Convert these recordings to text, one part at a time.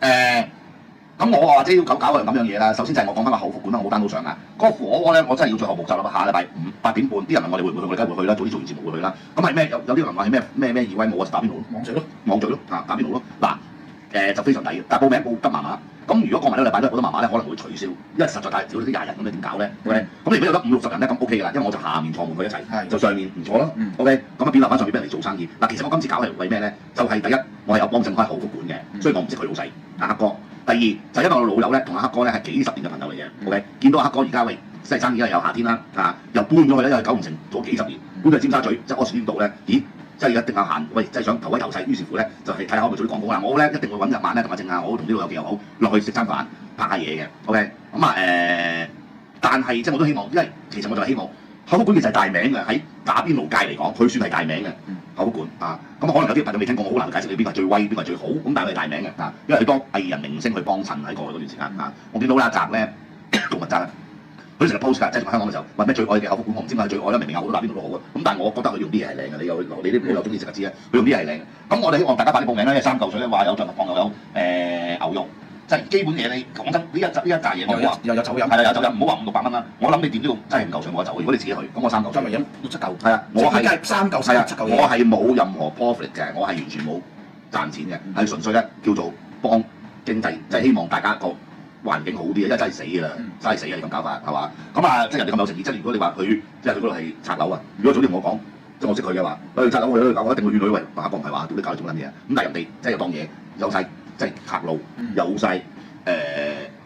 咁我或者要搞樣咁樣嘢啦。首先就係我講翻個後福館啦，我冇 download 上啊。嗰個火鍋咧，我真係要最後補習啦。下禮拜五8點半，啲人問我哋會唔會去，我哋梗係會去啦。早啲做完節目會去啦。咁係咩？有啲人話係咩義威武啊，打邊爐咯，網聚咯，打邊爐咯。嗱就非常抵嘅，但係報名報得麻麻。咁如果過埋呢個禮拜都係報得麻麻咧，可能會取消，因為實在太少啲20人咁，你點搞咧 ？OK，咁如果有得50-60人咧，咁 OK 㗎啦，因為我就下面坐滿佢一齊，就上面唔坐咯。OK，咁啊變留翻上面俾人哋做生意。嗱，其實我今次搞係為咩咧？就係第一，我係有幫襯開後福館嘅，所以我唔識佢老細阿黑哥。第二就因為我老友咧同阿黑哥咧係幾十年嘅朋友嚟嘅。OK，見到阿黑哥而家即係生意又有夏天啦，又搬咗去咧，因為九龍城做幾10年，搬去尖沙咀，即係柯士甸道咧，咦？即係一定有閒，喂，即係想投一投勢，於是乎咧就係睇下可唔可以做啲廣告啦。我咧一定會揾日晚咧同阿正啊，我同呢度有幾又好落去食餐飯，拍下嘢嘅。OK，咁但係即係我都希望，因為其實我就係希望後福館其實係大名嘅，喺打邊爐界嚟講，佢算係大名嘅後福館啊。咁可能有啲朋友未聽過，我好難解釋你邊個係最威，邊個係最好。咁但係佢係大名嘅因為佢幫藝人明星去幫襯喺過去嗰段時間我見到阿澤咧做物質佢成日 post 㗎，即係同香港嘅時候話咩最愛嘅後福館，我唔知點解最愛啦，明明有好多打邊爐都好啊。咁但係我覺得佢用啲嘢係靚嘅，你啲老友中意食就知啦。佢用啲嘢係靚嘅。咁我哋希望大家快啲報名啦，因為3嚿水咧話有象拔蚌又有牛肉，即係基本嘢你講真呢一紮嘢我話又有酒飲，係啦有酒飲，唔好話500-600蚊啦。我諗你點都要真係5嚿水冇得走。如果你自己去，咁我3嚿水。咪飲6-7嚿。係啊，我係3嚿7嚿嘢。我係冇任何 profit 嘅，我係完全冇賺錢嘅，係純粹咧叫做幫經濟，即係希望大家個環境好啲，因為真係死㗎啦，真係死啊！你咁搞法係嘛？咁即係人哋咁有誠意。即係如果你話佢即係佢嗰度係拆樓啊，如果早啲同我講，即係我識佢嘅話，佢拆樓去搞，我一定會勸佢喂，阿哥唔係話屌你搞嚟做乜嘢？咁但係人哋即係有當嘢，有晒即係客路，有晒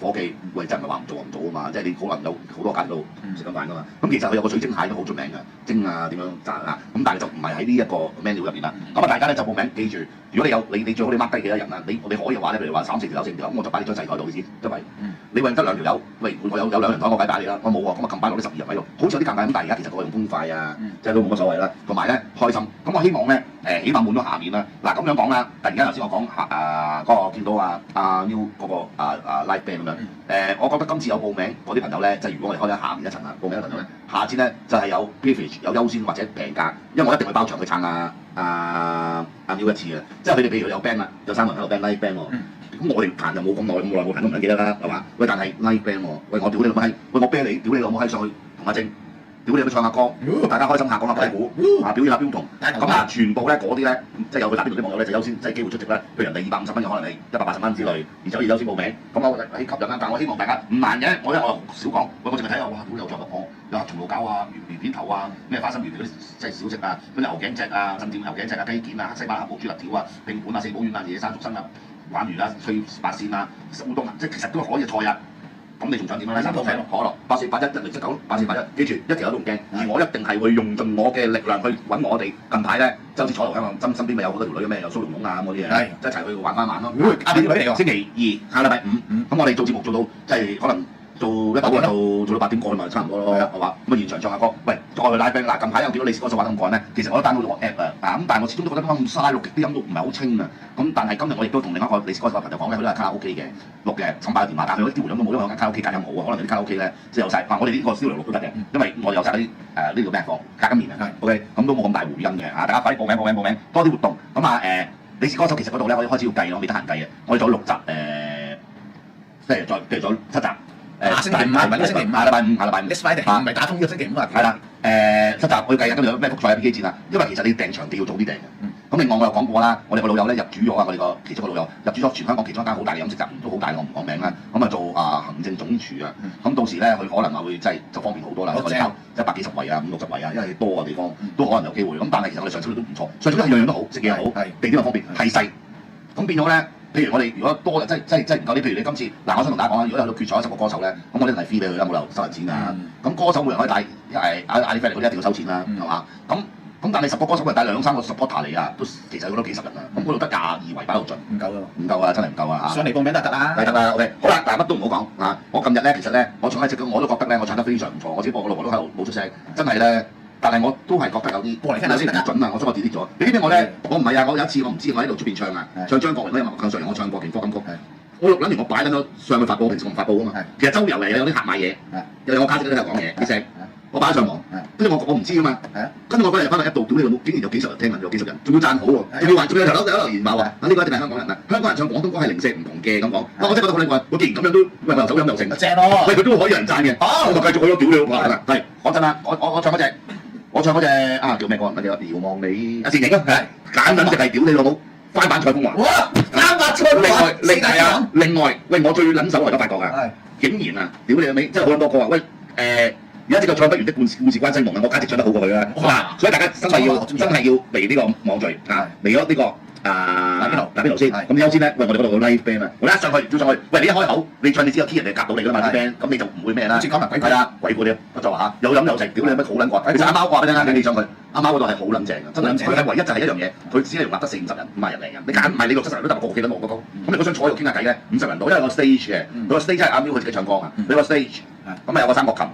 伙計，喂真係唔係話唔做唔做啊嘛！即係你可能有好多間度食緊飯㗎嘛。咁其實佢有個水晶蟹都好出名㗎，蒸啊點樣炸啊，咁但係就唔係喺呢一個 menu 入邊啦。咁大家咧就報名，記住，如果你最好你 mark 低幾多人啊？你可以嘅話咧，譬如話3-4條友4條友，咁我就擺你張細台度先，因為你揾得2條友，喂我有2人台我擺你啦，我冇喎，咁啊撳擺落啲12人喺度，好似有啲尷尬咁，但係而家其實我用公筷啊，即係都冇乜所謂啦。同埋咧開心，咁我希望咧起碼滿咗下面啦。嗱咁樣講啦，突然間頭先我講嗰個見到阿 New 嗰個live band 咁樣，我覺得今次有報名嗰啲朋友咧，即係如果我哋開咗下面一層報名嘅朋友咧，下次咧就係有 privilege 有優先或者平價，因為我一定會包場去撐阿 New 一次嘅，即係佢哋譬如有 band 啦，有3個人喺度 band live band 喎，咁我哋彈就冇咁耐冇彈都唔記得啦，係嘛？喂，但係 live band 喎，喂我屌你老母閪，喂我啤你，屌你老母閪上去同阿正，屌你有冇唱下歌，大家開心下講下鬼故，表演下標童，咁全部咧嗰啲咧，即係有去打邊爐啲網友咧就優先即係機會出席咧，譬如人哋250蚊嘅可能你180蚊之類，而且可以優先報名，咁我喺吸引啦，但我希望大家唔難嘅，我少講，我淨係睇下哇，屌有象拔蚌，有松露餃啊、魚片頭啊、咩花生魚嗰啲即係小食啊，嗰啲牛頸脊啊，甚至牛頸脊啊、雞件啊、黑西巴黑毛豬肋條啊、拼盤啊、四寶丸啊、野生竹笙啊、鯇魚啊、脆白線啊、烏冬啊，即係其實都係可以嘅菜啊。咁你仲想點樣咧？3個名可樂8481-1079-8481，記住一條友都唔驚，而我一定係會用盡我嘅力量去揾我哋近排咧，周至坐喺我身邊咪有好多條女嘅咩，有蘇龍龍啊咁嗰啲嘢，一齊去玩翻晚咯。阿邊女嚟㗎？星期2下禮拜5，咁我哋做節目做到即係可能做1到做到8點過咪差唔多咯，係嘛？咁現場唱下歌，喂再去拉 band 嗱，近排有見到你歌手玩咁趕咧，其實我都 download 咗個 app 咁但係我始終都覺得咁嘥錄極啲音都唔係好清啊。咁但係今日我亦都同另一個你歌手朋友講咧，佢都係卡拉 OK 嘅錄嘅，冚擺個電話，但係佢啲回音都冇，因為我間卡拉 OK 隔音好啊，可能有啲卡拉 OK 咧即係有晒。我哋呢個燒嚟錄都得嘅，因為我有晒啲呢個咩房隔音棉啊 ，OK， 咁都冇咁大回音嘅大家快啲報名，多啲活動。咁你是歌手其實嗰度咧，我哋開始要計咯，未得閒計嘅，我哋做6集即係再做7集。下星期5係咪？呢個星期5下禮拜5 Next Friday 唔係打通呢個星期5啊？係啦，7集我要計跟住有咩復賽啊、PK 戰啊，因為其實你訂場地要早啲訂嘅。咁另外我又講過啦，我哋個老友咧入主咗我哋個其中個老友入主咗全香港其中一間好大嘅飲食集團，都好大，我唔講名啦。咁做行政總廚啊，咁到時咧佢可能會就方便好多啦。我哋靠100幾十位啊、50-60位啊，因為多嘅地方都可能有機會。咁但係其實我哋上水都唔錯，上水都係樣樣都好，食嘢好，地點又方便，係細。咁變咗咧。譬如我哋如果多即係唔夠啲，譬如你今次我想同大家講啦，如果有到決賽10個歌手咧，咁我一定係 free 俾佢啦，冇理由收人錢㗎。咁歌手每人可以帶，因為嗌啲 friend 嚟嗰啲一定要收錢啦，係嘛？咁但係10個歌手咪帶2-3個 supporter 嚟啊，都其實都幾十人啊。咁嗰度得22圍擺到盡，唔夠咯，唔夠啊，真係唔夠啊！上嚟報名都得啦，得啦 ，OK， 好啦，但係乜都唔好講我近日咧其實咧，我唱一隻歌我都覺得咧，我唱得非常唔錯，我只不過我老婆都喺度冇出聲，真係咧。但係我都係覺得有啲有啲唔準啊！我所以我 delete 咗。你知唔知我咧？我唔係啊！我有一次我唔知我喺度出邊唱啊，唱張國榮嗰啲向上人，我唱過勁歌金曲。我錄撚完我擺撚咗上去發佈，平時我唔發佈啊嘛。其實周遊嚟有啲客買嘢，又有我家姐都喺度講嘢啲聲，我擺咗上網，跟住我唔知噶嘛，係啊，跟住我嗰日翻去一度，屌你老母，竟然有幾十人聽緊，有幾十人，仲要讚好喎，仲要有留言話喎，呢個一定係香港人啊，香港人唱廣東歌係零舍唔同嘅咁講，我真係覺得好靚喎，我既然咁樣都喂又走音又成，正咯，喂佢都可以有人讚嘅，我就繼續去咗屌你老母啦，係講真啦，我唱嗰隻啊叫咩歌？乜嘢？遙望你啊，倩影啊，係簡撚直係屌你老母，翻版蔡楓華。哇，翻版蔡楓華，另外，喂我最撚手我而家發覺啊，竟然啊，屌你老味，真係好撚多歌啊，喂而家隻個唱不完的故事關西夢啊，我簡直唱得好過佢啦。嗱，所以大家真係要嚟呢個網聚啊，嚟咗呢個。打邊爐先，咁優先咧，喂我哋嗰度有 live band 啊，我哋一上去跳上去，喂你一開口，你唱你知有 key 人哋夾到你㗎嘛啲 band，咁你就唔會咩啦。好似講埋鬼故，係啊，鬼故啲，我就話嚇，有飲有食，屌你乜好撚怪。其實阿貓話俾你聽，你上去，阿貓嗰度係好撚正嘅，真係。佢係唯一就係一樣嘢，佢只係容納得40-50人，50人嚟嘅。你揀唔係你60-70人都得，我記得我嗰個。咁你嗰張坐喺度傾下偈咧，50人到，因為個 stage 嘅，佢個 stage 係阿 Miu 佢自己唱歌啊，你個 stage，咁啊有個三角琴，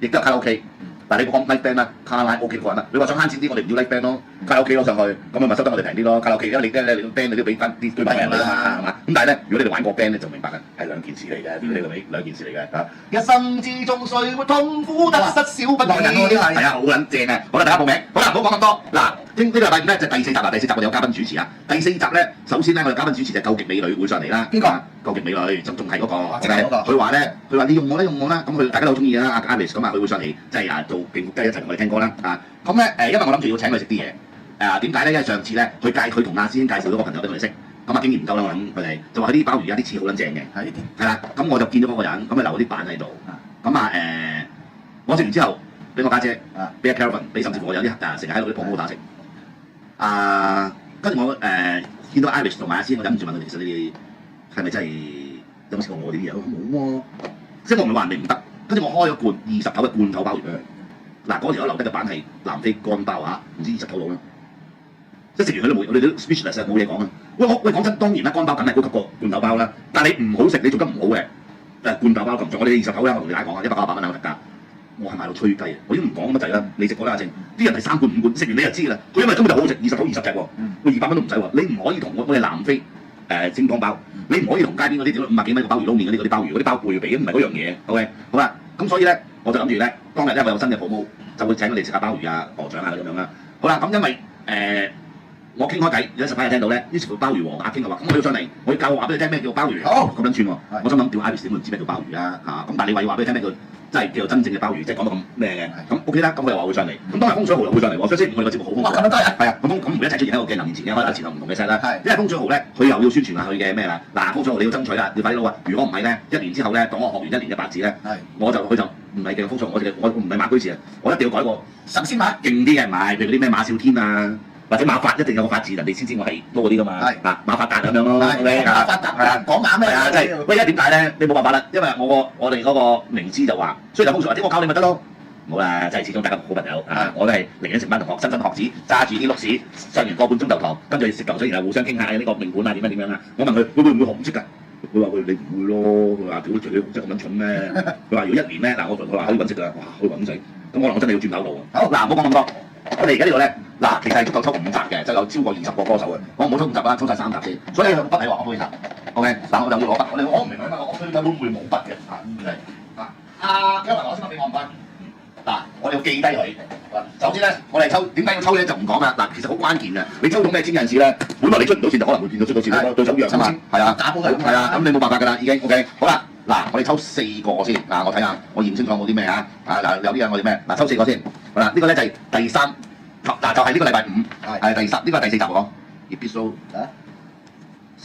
亦都有卡拉 OK。但係你講 live band 啦，卡拉 OK 個人啦，你話想慳錢啲，我哋唔要 live band 咯，卡拉 OK 咯上去，咁咪收得我哋平啲咯，卡拉 OK，因為你 band 你都俾翻啲居民人㗎嘛，係嘛？咁但係咧，如果你哋玩過 band 咧，就明白嘅，係兩件事嚟嘅，屌你個尾，兩件事嚟嘅嚇。一生之中誰沒痛苦得失少不免，係啊，好撚正啊！好啦，大家報名，好啦，唔好講咁多。嗱，呢個禮拜五咧就第4集啦，第4集我哋有嘉賓主持啊。第4集咧，首先咧我哋嘉賓主持就究極美女會上嚟啦。邊個？究極美女仲係嗰個，佢話咧，佢話你用我啦，咁佢大家都好中意啦。阿 Iris 咁啊，佢會上嚟即係做勁歌雞一齊同我哋聽歌啦。咁咧因為我諗住要請佢食啲嘢，點解咧？因為上次咧佢同阿師兄介紹咗個朋友俾我哋識，咁啊經驗唔夠啦，我諗佢哋就話佢啲鮑魚啊啲翅好撚正嘅，係啦。咁我就見到嗰個人，咁咪留啲板喺度。咁我食完之後，俾我家姐，俾阿 Kelvin，俾甚至乎我有啲成日喺度啲鋪鋪打食。跟住我見到 Iris 同埋阿師兄，我忍唔住問佢哋，其實你哋係咪真係有冇試過我哋啲嘢？冇喎，即係我唔係話人哋唔得。跟住我開咗罐29嘅罐頭鮑魚俾佢。嗱，嗰條友留低嘅版係南非乾鮑啊，唔知29度啦。即係食完佢都冇，我哋都 speechless 冇嘢講啊！喂講真，當然啦，乾鮑梗係高級過罐頭鮑啦。但係你唔好食，你做得唔好嘅罐頭鮑咁重。我哋29啦，我同大家講啊，198蚊兩個特價。我係賣到吹雞啊！我已經唔講咁滯啦，你食過啦阿正，啲人係3罐5罐，食完你就知㗎啦。佢因為根本就好食，20隻喎，喂200蚊都唔使喎。你唔可以同我哋南非精裝鮑，你唔可以同街邊嗰啲50幾蚊個鮑魚撈麵嗰啲鮑魚，嗰啲鮑貝比唔係嗰樣嘢。OK， 好啦，咁所以咧我就諗住咧，當日因為有新嘅服務，就會請我哋食下鮑魚啊、鵝掌啊咁樣啦。好啦，咁因為我傾開偈，有10班人聽到咧，於是乎鮑魚王阿傾就話：咁我要上嚟，我要教話俾你聽咩叫鮑魚。好，咁樣串喎。我心諗屌 Iris 點會唔知咩叫鮑魚啊？咁但係你話要話俾你聽咩叫真係叫做真正嘅鮑魚，即係講到咁咩嘅。咁 OK 啦，咁佢又話會上嚟。咁當日風水豪又會上嚟喎，所以星期5我哋個節目好豐富。哇，咁多人。係啊，咁唔會一齊出現喺個鏡頭面前嘅，可能前後唔同嘅 set 啦。因為風水豪咧，佢又要宣傳下佢嘅咩啦。嗱，風水豪你要爭取啦，要快啲撈啊！如果唔係咧，1年之後咧，當我學完1年嘅八字咧，佢就唔係嘅風水豪，我唔係馬居士啊，我一定要改個神仙馬勁啲嘅，唔係譬如嗰啲咩馬少天啊。或者馬發一定有個發字，人哋先知我係撈嗰啲噶嘛。馬發達咁樣咯。馬發達講馬咩？即係喂，因為點解咧？你冇辦法啦，因為我哋嗰個名師就話，所以就風水話，我教你咪得咯。冇啦，即係始終大家好朋友我都係嚟緊成班同學，新學子揸住啲碌屎上完個半鐘頭堂，跟住食嚿水，然後互相傾下呢個命盤啊點樣啊。我問佢會唔會學唔識㗎？佢話你唔會咯。佢話屌除咗即係咁撚蠢咩？佢話如果1年咧，嗱佢話可以揾食㗎，哇可以揾食。咁可能我真係要轉頭路啊。好嗱，唔好講咁多。我哋而家呢度咧，嗱，其實係足夠抽5集嘅，就有超過20個歌手嘅。我唔好抽5集啦，抽晒3集先。所以筆係話我可以答 ，OK。嗱，我就要攞筆，我唔明白我推介會唔會冇筆嘅？因為我先俾我5筆。嗱，我哋要記低佢。首先咧，我哋抽點解要抽咧就唔講啦。嗱，其實好關鍵嘅。你抽到咩簽人士咧？本來你出唔到錢就可能會變到出到錢，對手弱啊嘛。係啊，打波係係啊，咁你冇辦法㗎啦，已經 OK。好啦，嗱，我哋抽4個先。嗱，我睇下，我驗清楚有冇啲咩啊？嗱，有啲嘢我哋咩？嗱，抽4個先。好啦，呢個咧就係第3。嗱就係呢個禮拜5，係第10，呢個係第4集喎。Episode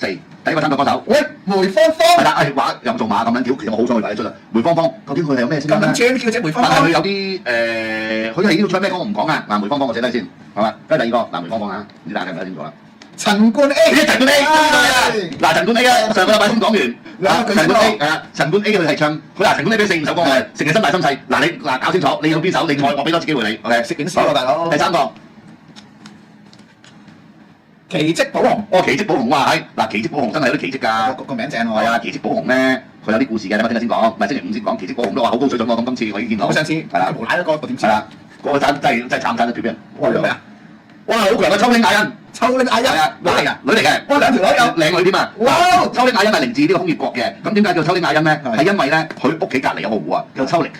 4，第一個參賽歌手，喂，梅芳芳，係啦，話又做馬咁樣屌，其實我好想去睇得出啦。梅芳芳究竟佢係有咩聲音咧？咁正叫隻梅芳芳，但係佢有啲佢係要唱咩歌我唔講啊。嗱，梅芳芳我寫低先，係嘛？跟住第2個，嗱梅芳芳啊，唔知大家睇唔睇清楚啦？陳冠 A， 陳冠 A， 嗱陳冠 A 啊，上個禮拜先講完，陳冠 A 係啊，陳冠 A 佢係唱，佢嗱陳冠 A 俾4、5首歌嘅，成日心大心細。嗱你嗱搞清楚，你要邊首？另外我俾多次機會你 ，OK？攝影師喎大佬。第3個。奇蹟寶紅，奇蹟寶紅哇，嗱奇蹟寶紅真係有啲奇蹟㗎，個名正喎。係啊，奇蹟寶紅咧，佢有啲故事嘅，等我聽日先講，唔係星期5先講。奇蹟寶紅都話好高水準喎，咁今次我已經見到。我上次係啦，無賴嗰個點知？係啦，嗰個真係慘慘一條片。哇！咩啊？哇！好強嘅秋玲雅欣，秋玲雅欣係啊，女嚟㗎，女嚟嘅。哇！兩條女有靚女添啊！哇！秋玲雅欣係嚟自呢個楓葉國嘅，咁點解叫秋玲雅欣咧？係因為咧佢屋企隔離有個湖啊，叫秋玲。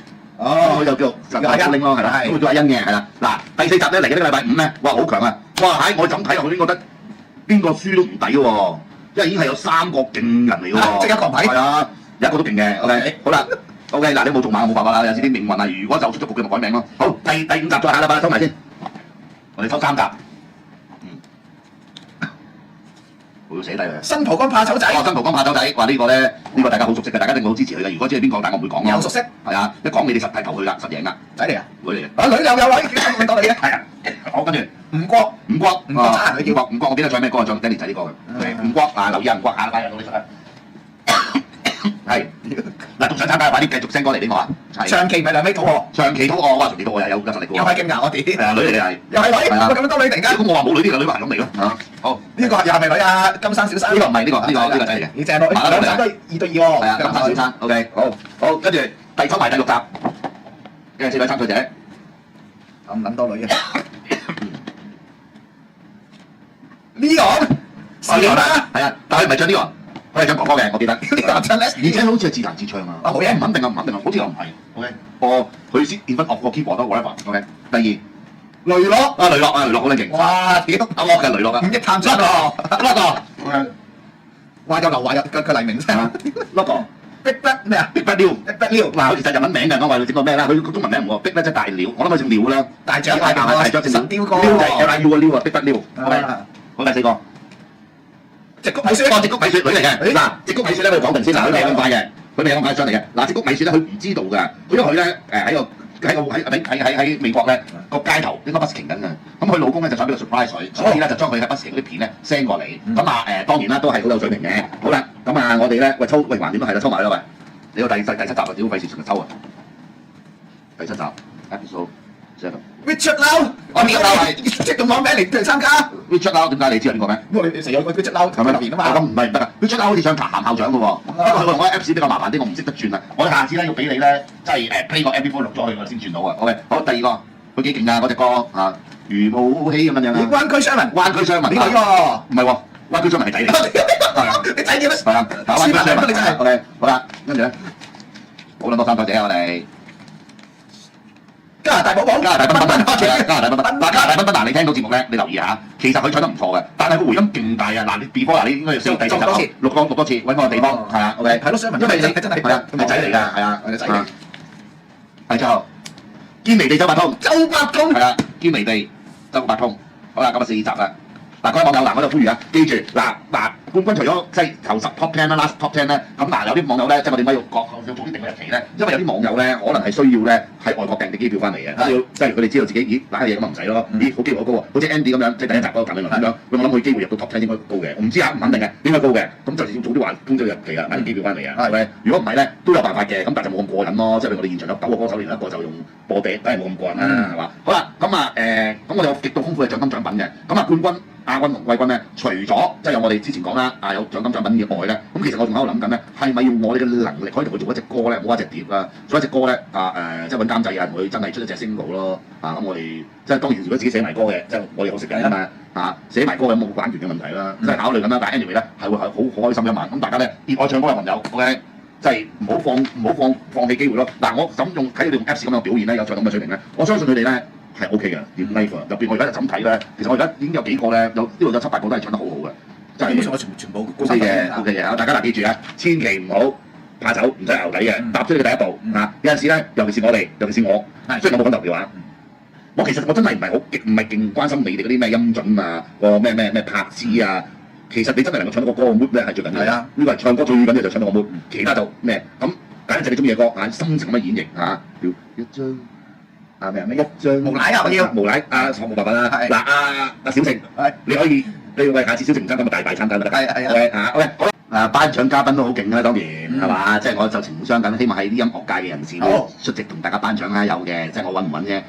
哦，又叫就阿玲咯，係啦，咁叫阿欣嘅，係啦。嗱，第4集咧嚟嘅呢個禮拜5咧，哇好強啊！哇喺我就咁睇落去，已經覺得邊個輸都唔抵喎，因為已經係有3個勁人嚟嘅喎。即刻狂睇。係啊，有一個都勁嘅。OK， 好啦。OK， 嗱你冇做馬冇辦法啦，有時啲命運啊，如果就出咗局嘅咪改名咯。好，第5集再下啦，收埋先。我哋收3集。我要寫低佢。新蒲崗怕醜仔。哦，新蒲崗怕醜仔，話呢個咧，呢個大家好熟悉嘅，大家一定會好支持佢嘅。如果知係邊個，但我唔會講咯。有熟悉。係啊，一講你哋實係投佢㗎，實贏㗎。仔嚟啊！女嚟嘅。啊女又有位，幾多你嘅？係啊，好跟住。吳國差人佢叫。吳國，我記得唱咩歌？唱 Danny 仔呢個嘅。吳國啊，留意啊，吳國下禮拜有到你出啦。係。嗱，仲想參加，快啲繼續 send 歌嚟俾我啊！長期咪兩尾肚餓。長期肚餓，哇！長期肚餓有實力嘅喎。又係勁牙我哋。係啊，女嚟嘅係。又係女，咁樣多女突然間。咁我話冇女啲嘅女咪係咁嚟咯。嚇，好。呢個又係咪女啊？金生小生。呢個唔係呢個仔嚟嘅。你正咯，兩集都2對2喎。係啊，金生小生。OK， 好，跟住收埋第6集嘅4位參賽者。咁撚多女嘅。呢個是啦。係啊，但係唔係唱呢個。佢係唱哥哥嘅，我記得。呢個唱 Les， 而且好似係自彈自唱啊！好嘢，唔肯定啊，唔肯定啊，好似又唔係。OK， 佢先變翻個 keyboard 都 whatever。OK， 第2，雷洛。雷洛好撚勁。哇！屌，阿惡嘅雷洛啊5億探長，Logo。話有劉華有個黎明聲。Logo。Big Bad 咩啊 ？Big Bad Liu。Big Bad Liu。嗱，佢其實日文名㗎，我話你整個咩啦？佢個中文名唔喎，Big Bad 即係大鳥，我諗佢姓廖啦。大獎神雕哥。廖就係 L-I-U 嘅廖啊 ，Big Bad Liu。好，第4個。直谷米雪，直谷米雪女嚟嘅。嗱，直谷米雪咧，佢講定先。嗱，佢未咁快嘅，佢未咁快上嚟嘅。嗱，直谷米雪咧，佢唔知道㗎，因為佢咧喺美國咧個街頭應該 busking 緊嘅。咁佢老公咧就想俾個 surprise 佢，所以咧就將佢喺 busking 嗰啲片咧 send 過嚟。咁啊當然啦，都係好有水平嘅。好啦，咁啊我哋咧喂橫掂都係啦，抽埋啦喂。你個第7集啊，屌費事成日抽啊！第7集 episode 7。Richard Lau， 我屌你，即咁攞名嚟參加。Richard Lau 點解你知道邊個咩？因為你成日有個 Richard Lau 係咪面啊嘛。咁唔係唔得㗎 ，Richard Lau 好似唱譚校長嘅喎。不過佢話我 Apps 比較麻煩啲，我唔識得轉啊。我下次咧要俾你咧，即係play 個 MP4 錄咗佢，我先轉到啊。OK， 好，第2個，佢幾勁㗎嗰隻歌啊，如無氣咁樣啊。灣區商民，灣區商民。呢個唔係喎，灣區商民係仔嚟。你仔點啊？係啊，灣區商民你真係。OK， 好啦，跟住咧，好撚多參賽者啊我哋。加拿大寶寶，加拿大賓賓，加拿大賓賓，嗱加拿大賓賓嗱，你聽到節目咧，你留意下，其實佢唱得唔錯嘅，但係個回音勁大啊！嗱，你 before 嗱，你應該要試第4集錄多次，揾個地方係啊 ，OK。係咯，商民，因為你真係係啊，係仔嚟㗎，係啊，係仔嚟。係最後，堅尼地周伯通，係啊，堅尼地周伯通，好啦，咁啊4集啦。嗱，各位網友嗱，我就呼籲啊，記住嗱，冠軍除咗即係頭10 top 10啦 ，last top 10咧，咁嗱有啲網友咧，即係我點解要早啲定個日期咧？因為有啲網友咧，可能係需要咧係外國訂啲機票翻嚟嘅，要即係佢哋知道自己咦揦嘢咁啊唔使咯，咦好機會好高喎，好似 Andy 咁樣，即係第1集嗰個簡美倫咁樣，我諗佢機會入到 top 10應該高嘅，我唔知啊，唔肯定嘅，應該高嘅，咁就要早啲話通知日期啊，買啲機票翻嚟啊，係咪？如果唔係咧，都有辦法嘅，咁但係就冇咁過癮咯，即係我哋現場有9個歌手，連一個就用播餅，梗係冇咁過癮啦，係嘛？好啦，咁啊咁我哋有極度豐富嘅獎金獎品嘅，咁啊冠軍。亞軍同季軍咧，除咗即係有我哋之前講啦，有獎金獎品以外咧，咁其實我仲喺度諗緊咧，係咪用我哋嘅能力可以同佢做一隻歌咧，冇一隻碟啊，做一隻歌咧即係揾監製啊，同佢真係出一隻 single 咯，咁我哋即係當然如果自己寫埋歌嘅，即係我哋好識嘅嘛，寫埋歌有冇版權嘅問題啦，即係考慮緊啦，但係 anyway 咧係會係好開心一晚，咁大家咧熱愛唱歌嘅朋友 ，OK， 即係唔好放棄機會咯。嗱，我咁睇你哋用 Apps 咁樣表現咧，有唱咁嘅水平咧，我相信佢哋咧。係 OK 嘅，點 live 啊！入邊我而家就咁睇咧，其實我而家已經有幾個咧，有呢度有7、8個都係唱得好好嘅，即係基本上我全部 OK 嘅 OK 嘅，大家嗱記住啊，千祈唔好怕醜，唔使淆底嘅，踏出你嘅第一步啊！有陣時咧，尤其是我哋，尤其是我，雖然我冇講特別話，我其實我真係唔係勁關心你哋嗰啲咩音準啊，個咩拍子啊，其實你真係能夠唱到個歌嘅 mood 咧係最緊要嘅，呢個係唱歌最緊要就唱到個 mood，其他就咩咁簡直你中意嘅歌深情咁樣演繹叫一張。咩一張無賴啊！我要無賴冇辦法啦。嗱阿小晴，你可以喂下次小晴參加咪大參加得。係OK 好啦。頒獎嘉賓都好勁啦，當然係嘛？即係我就情互相緊，希望係啲音樂界嘅人士出席同大家頒獎啦，有嘅，即係我揾唔揾啫。